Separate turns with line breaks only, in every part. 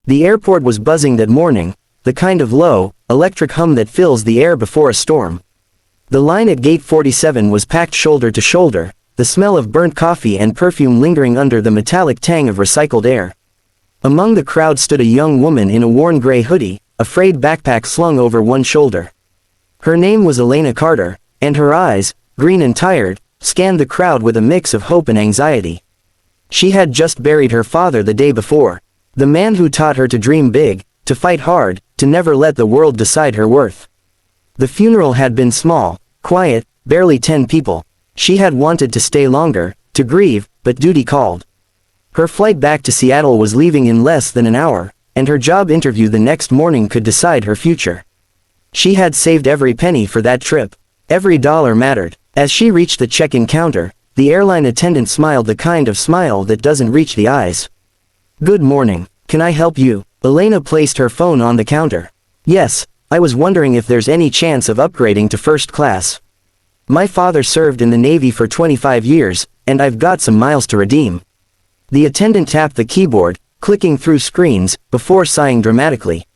The airport was buzzing that morning, the kind of low, electric hum that fills the air before a storm. The line at gate 47 was packed shoulder to shoulder, the smell of burnt coffee and perfume lingering under the metallic tang of recycled air. Among the crowd stood a young woman in a worn gray hoodie, a frayed backpack slung over one shoulder. Her name was Elena Carter, and her eyes, green and tired, scanned the crowd with a mix of hope and anxiety. She had just buried her father the day before, the man who taught her to dream big, to fight hard, to never let the world decide her worth. The funeral had been small, quiet, barely 10 people. She had wanted to stay longer, to grieve, but duty called. Her flight back to Seattle was leaving in less than an hour, and her job interview the next morning could decide her future. She had saved every penny for that trip. Every dollar mattered. As she reached the check-in counter, the airline attendant smiled, the kind of smile that doesn't reach the eyes. "Good morning. Can I help you?" Elena placed her phone on the counter. "Yes, I was wondering if there's any chance of upgrading to first class. My father served in the Navy for 25 years, and I've got some miles to redeem." The attendant tapped the keyboard, clicking through screens, before sighing dramatically.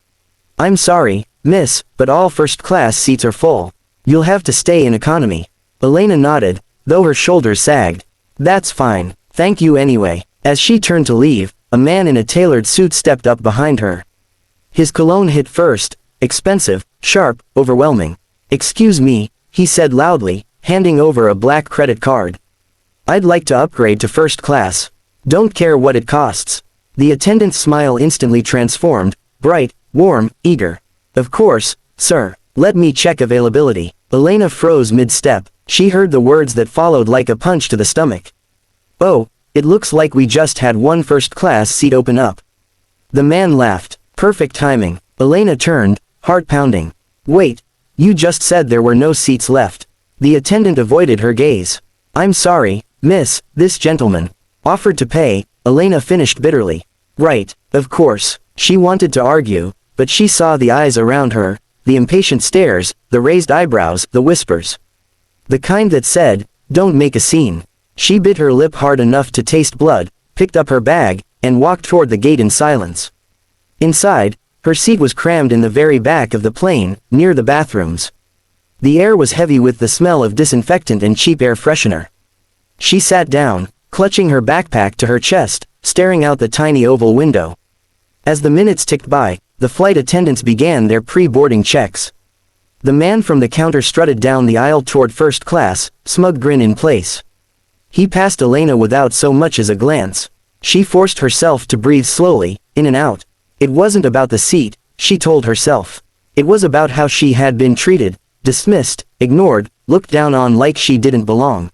"I'm sorry, miss, but all first-class seats are full. You'll have to stay in economy." Elena nodded, though her shoulders sagged. "That's fine, thank you anyway." As she turned to leave, a man in a tailored suit stepped up behind her. His cologne hit first, expensive, sharp, overwhelming. "Excuse me," he said loudly, handing over a black credit card. "I'd like to upgrade to first class. Don't care what it costs." The attendant's smile instantly transformed, bright, warm, eager. "Of course, sir. Let me check availability." Elena froze mid-step. She heard the words that followed like a punch to the stomach. "Oh, it looks like we just had one first-class seat open up." The man laughed. Perfect timing. Elena turned, heart pounding. "Wait, you just said there were no seats left." The attendant avoided her gaze. "I'm sorry, miss, this gentleman offered to pay," Elena finished bitterly. "Right, of course." She wanted to argue, but she saw the eyes around her, the impatient stares, the raised eyebrows, the whispers. The kind that said, "Don't make a scene." She bit her lip hard enough to taste blood, picked up her bag, and walked toward the gate in silence. Inside, her seat was crammed in the very back of the plane, near the bathrooms. The air was heavy with the smell of disinfectant and cheap air freshener. She sat down, clutching her backpack to her chest, staring out the tiny oval window. As the minutes ticked by, the flight attendants began their pre-boarding checks. The man from the counter strutted down the aisle toward first class, smug grin in place. He passed Elena without so much as a glance. She forced herself to breathe slowly, in and out. It wasn't about the seat, she told herself. It was about how she had been treated, dismissed, ignored, looked down on like she didn't belong.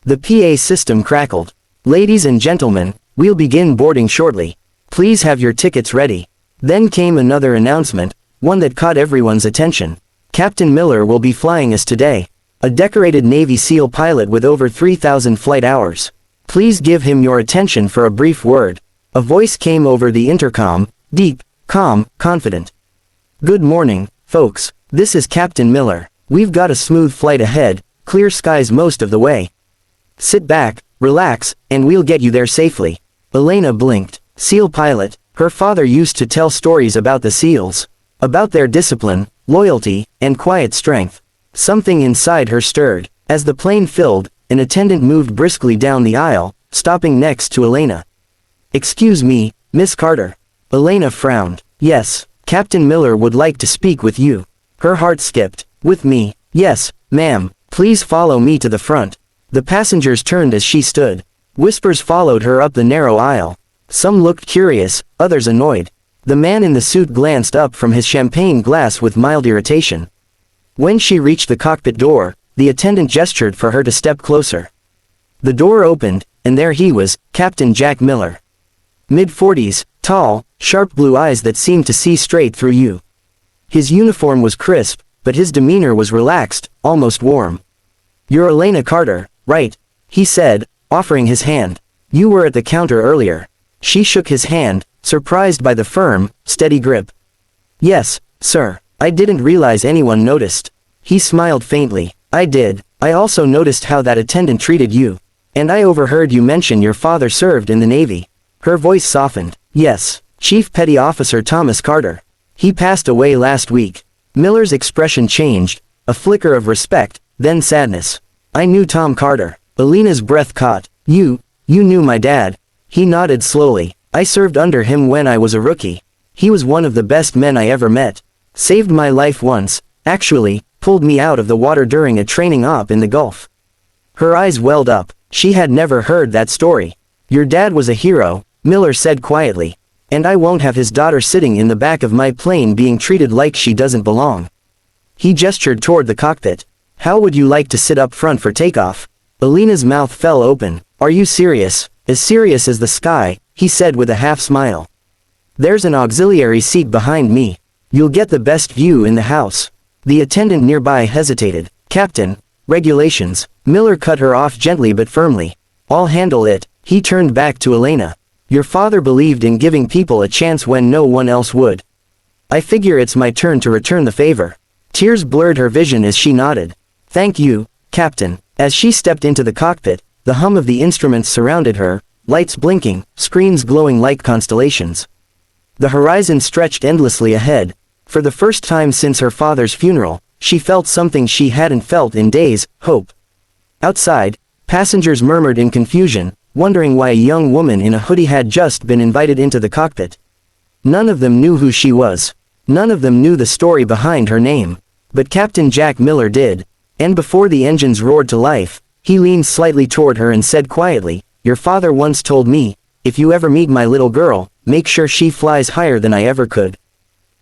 The PA system crackled. "Ladies and gentlemen, we'll begin boarding shortly. Please have your tickets ready." Then came another announcement, one that caught everyone's attention. "Captain Miller will be flying us today. A decorated Navy SEAL pilot with over 3,000 flight hours. Please give him your attention for a brief word." A voice came over the intercom, deep, calm, confident. "Good morning, folks. This is Captain Miller. We've got a smooth flight ahead, clear skies most of the way. Sit back, relax, and we'll get you there safely." Elena blinked. SEAL pilot. Her father used to tell stories about the SEALs. About their discipline, loyalty, and quiet strength. Something inside her stirred. As the plane filled, an attendant moved briskly down the aisle, stopping next to Elena. "Excuse me, Miss Carter." Elena frowned. "Yes, Captain Miller would like to speak with you." Her heart skipped. "With me?" "Yes, ma'am. Please follow me to the front." The passengers turned as she stood. Whispers followed her up the narrow aisle. Some looked curious, others annoyed. The man in the suit glanced up from his champagne glass with mild irritation. When she reached the cockpit door, the attendant gestured for her to step closer. The door opened, and there he was, Captain Jack Miller. Mid-40s, tall, sharp blue eyes that seemed to see straight through you. His uniform was crisp, but his demeanor was relaxed, almost warm. "You're Elena Carter, right?" he said, offering his hand. "You were at the counter earlier." She shook his hand, surprised by the firm, steady grip. "Yes, sir. I didn't realize anyone noticed." He smiled faintly. "I did. I also noticed how that attendant treated you. And I overheard you mention your father served in the Navy." Her voice softened. "Yes, Chief Petty Officer Thomas Carter. He passed away last week. Miller's expression changed, a flicker of respect, then sadness. I knew Tom Carter. Alina's breath caught. You knew my dad. He nodded slowly. I served under him when I was a rookie. He was one of the best men I ever met. Saved my life once, actually, pulled me out of the water during a training op in the Gulf. Her eyes welled up. She had never heard that story. Your dad was a hero, Miller said quietly. And I won't have his daughter sitting in the back of my plane being treated like she doesn't belong. He gestured toward the cockpit. How would you like to sit up front for takeoff? Alina's mouth fell open. Are you serious? As serious as the sky, he said with a half smile. There's an auxiliary seat behind me. You'll get the best view in the house. The attendant nearby hesitated. Captain, regulations. Miller cut her off gently but firmly. I'll handle it. He turned back to Elena. Your father believed in giving people a chance when no one else would. I figure it's my turn to return the favor. Tears blurred her vision as she nodded. Thank you, Captain. As she stepped into the cockpit, the hum of the instruments surrounded her, lights blinking, screens glowing like constellations. The horizon stretched endlessly ahead. For the first time since her father's funeral, she felt something she hadn't felt in days, hope. Outside, passengers murmured in confusion, wondering why a young woman in a hoodie had just been invited into the cockpit. None of them knew who she was. None of them knew the story behind her name. But Captain Jack Miller did. And before the engines roared to life, he leaned slightly toward her and said quietly, Your father once told me, if you ever meet my little girl, make sure she flies higher than I ever could.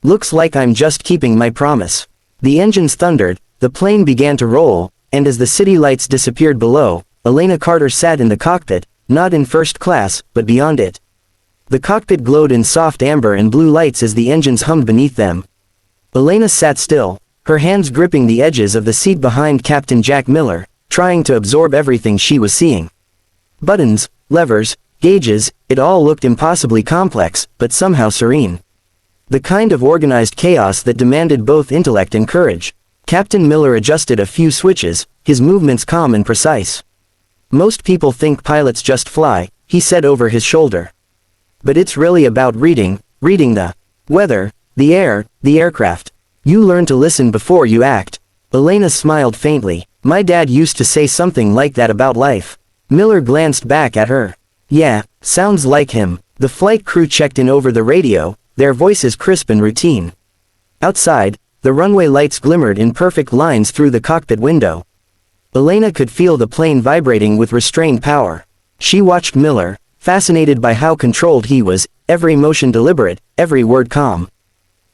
Looks like I'm just keeping my promise. The engines thundered, the plane began to roll, and as the city lights disappeared below, Elena Carter sat in the cockpit, not in first class, but beyond it. The cockpit glowed in soft amber and blue lights as the engines hummed beneath them. Elena sat still, her hands gripping the edges of the seat behind Captain Jack Miller, trying to absorb everything she was seeing. Buttons, levers, gauges, it all looked impossibly complex, but somehow serene. The kind of organized chaos that demanded both intellect and courage. Captain Miller adjusted a few switches, his movements calm and precise. Most people think pilots just fly, he said over his shoulder. But it's really about reading the weather, the air, the aircraft. You learn to listen before you act. Elena smiled faintly. My dad used to say something like that about life. Miller glanced back at her. Yeah, sounds like him. The flight crew checked in over the radio, their voices crisp and routine. Outside, the runway lights glimmered in perfect lines through the cockpit window. Elena could feel the plane vibrating with restrained power. She watched Miller, fascinated by how controlled he was, every motion deliberate, every word calm.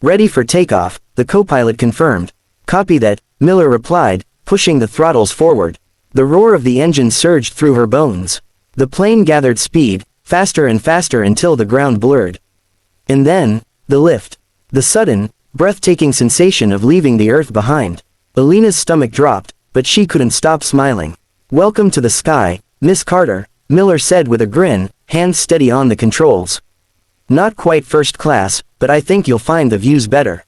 Ready for takeoff, the co-pilot confirmed. Copy that, Miller replied, pushing the throttles forward. The roar of the engine surged through her bones. The plane gathered speed, faster and faster until the ground blurred. And then, the lift. The sudden, breathtaking sensation of leaving the earth behind. Elena's stomach dropped, but she couldn't stop smiling. Welcome to the sky, Miss Carter, Miller said with a grin, hands steady on the controls. Not quite first class, but I think you'll find the views better.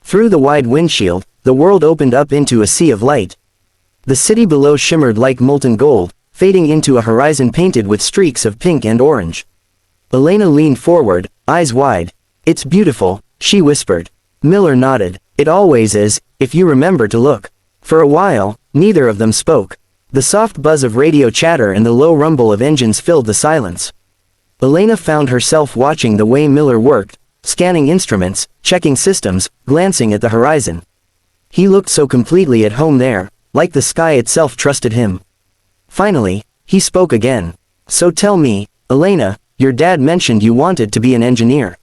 Through the wide windshield, the world opened up into a sea of light. The city below shimmered like molten gold, fading into a horizon painted with streaks of pink and orange. Elena leaned forward, eyes wide. It's beautiful, she whispered. Miller nodded. It always is, if you remember to look. For a while, neither of them spoke. The soft buzz of radio chatter and the low rumble of engines filled the silence. Elena found herself watching the way Miller worked, scanning instruments, checking systems, glancing at the horizon. He looked so completely at home there, like the sky itself trusted him. Finally, he spoke again. So tell me, Elena, your dad mentioned you wanted to be an engineer.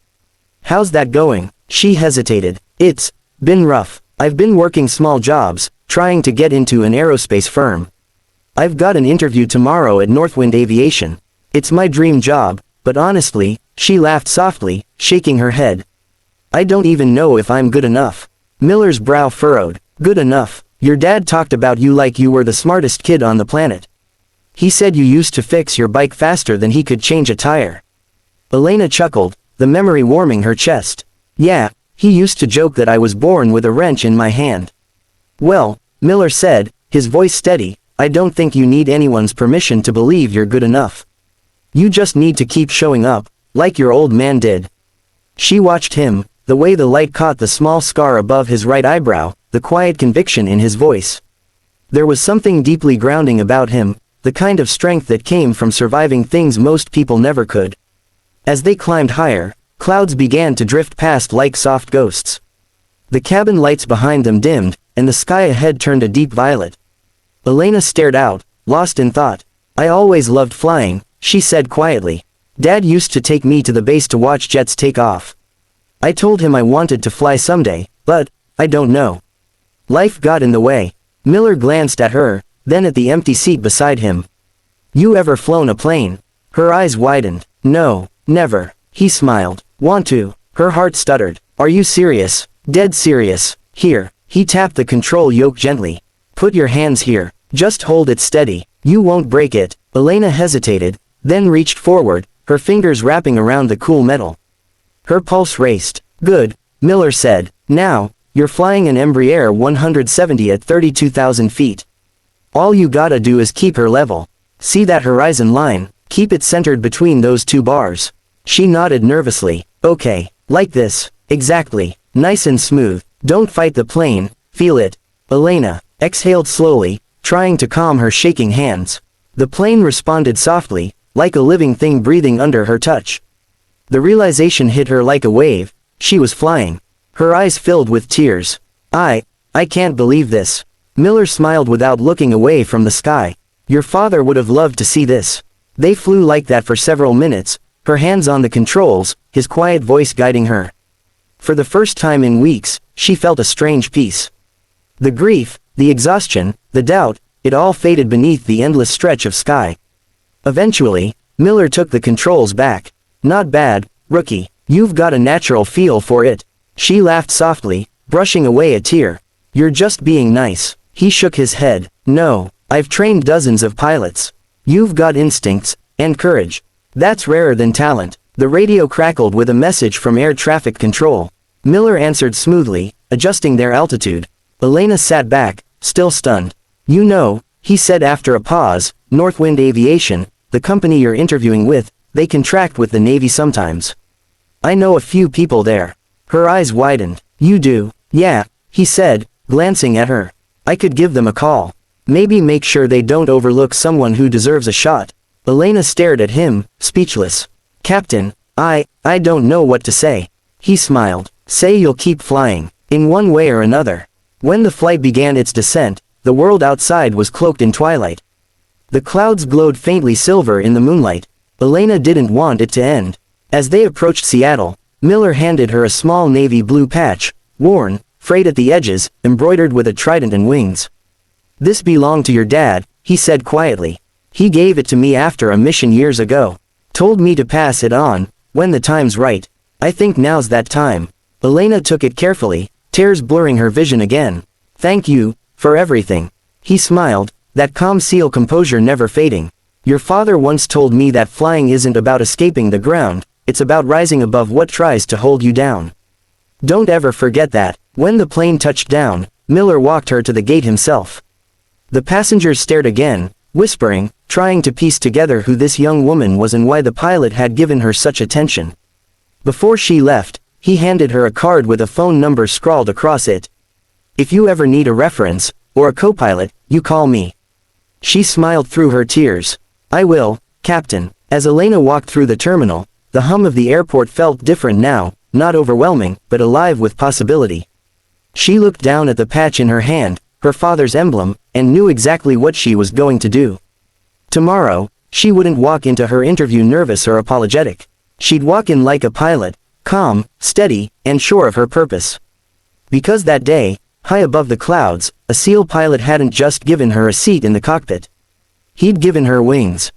How's that going? She hesitated. It's been rough. I've been working small jobs, trying to get into an aerospace firm. I've got an interview tomorrow at Northwind Aviation. It's my dream job, but honestly, she laughed softly, shaking her head. I don't even know if I'm good enough. Miller's brow furrowed. Good enough. Your dad talked about you like you were the smartest kid on the planet. He said you used to fix your bike faster than he could change a tire. Elena chuckled, the memory warming her chest. Yeah, he used to joke that I was born with a wrench in my hand. Well, Miller said, his voice steady, I don't think you need anyone's permission to believe you're good enough. You just need to keep showing up, like your old man did. She watched him, the way the light caught the small scar above his right eyebrow, the quiet conviction in his voice. There was something deeply grounding about him, the kind of strength that came from surviving things most people never could. As they climbed higher, clouds began to drift past like soft ghosts. The cabin lights behind them dimmed, and the sky ahead turned a deep violet. Elena stared out, lost in thought. I always loved flying, she said quietly. Dad used to take me to the base to watch jets take off. I told him I wanted to fly someday, but, I don't know. Life got in the way. Miller glanced at her, then at the empty seat beside him. You ever flown a plane? Her eyes widened. No, never. He smiled. Want to? Her heart stuttered. Are you serious? Dead serious. Here. He tapped the control yoke gently. Put your hands here. Just hold it steady. You won't break it. Elena hesitated, then reached forward, her fingers wrapping around the cool metal. Her pulse raced. Good, Miller said. Now, you're flying an Embraer 170 at 32,000 feet. All you gotta do is keep her level. See that horizon line? Keep it centered between those two bars. She nodded nervously. Okay, like this. Exactly. Nice and smooth. Don't fight the plane, feel it. Elena exhaled slowly, trying to calm her shaking hands. The plane responded softly, like a living thing breathing under her touch. The realization hit her like a wave. She was flying. Her eyes filled with tears. I can't believe this. Miller smiled without looking away from the sky. Your father would have loved to see this. They flew like that for several minutes, her hands on the controls, his quiet voice guiding her. For the first time in weeks, she felt a strange peace. The grief, the exhaustion, the doubt, it all faded beneath the endless stretch of sky. Eventually, Miller took the controls back. Not bad, rookie. You've got a natural feel for it. She laughed softly, brushing away a tear. You're just being nice. He shook his head. No, I've trained dozens of pilots. You've got instincts, and courage. That's rarer than talent. The radio crackled with a message from air traffic control. Miller answered smoothly, adjusting their altitude. Elena sat back, still stunned. You know, he said after a pause, Northwind Aviation, the company you're interviewing with, they contract with the Navy sometimes. I know a few people there. Her eyes widened. You do? Yeah, he said, glancing at her. I could give them a call. Maybe make sure they don't overlook someone who deserves a shot. Elena stared at him, speechless. Captain, I don't know what to say. He smiled. Say you'll keep flying, in one way or another. When the flight began its descent, the world outside was cloaked in twilight. The clouds glowed faintly silver in the moonlight. Elena didn't want it to end. As they approached Seattle, Miller handed her a small navy blue patch, worn, frayed at the edges, embroidered with a trident and wings. This belonged to your dad, he said quietly. He gave it to me after a mission years ago. Told me to pass it on, when the time's right. I think now's that time. Elena took it carefully, tears blurring her vision again. Thank you, for everything. He smiled, that calm seal composure never fading. Your father once told me that flying isn't about escaping the ground, it's about rising above what tries to hold you down. Don't ever forget that. When the plane touched down, Miller walked her to the gate himself. The passengers stared again, whispering, trying to piece together who this young woman was and why the pilot had given her such attention. Before she left, he handed her a card with a phone number scrawled across it. If you ever need a reference, or a co-pilot, you call me. She smiled through her tears. I will, Captain. As Elena walked through the terminal, the hum of the airport felt different now, not overwhelming, but alive with possibility. She looked down at the patch in her hand, her father's emblem, and knew exactly what she was going to do. Tomorrow, she wouldn't walk into her interview nervous or apologetic. She'd walk in like a pilot, calm, steady, and sure of her purpose. Because that day, high above the clouds, a SEAL pilot hadn't just given her a seat in the cockpit. He'd given her wings.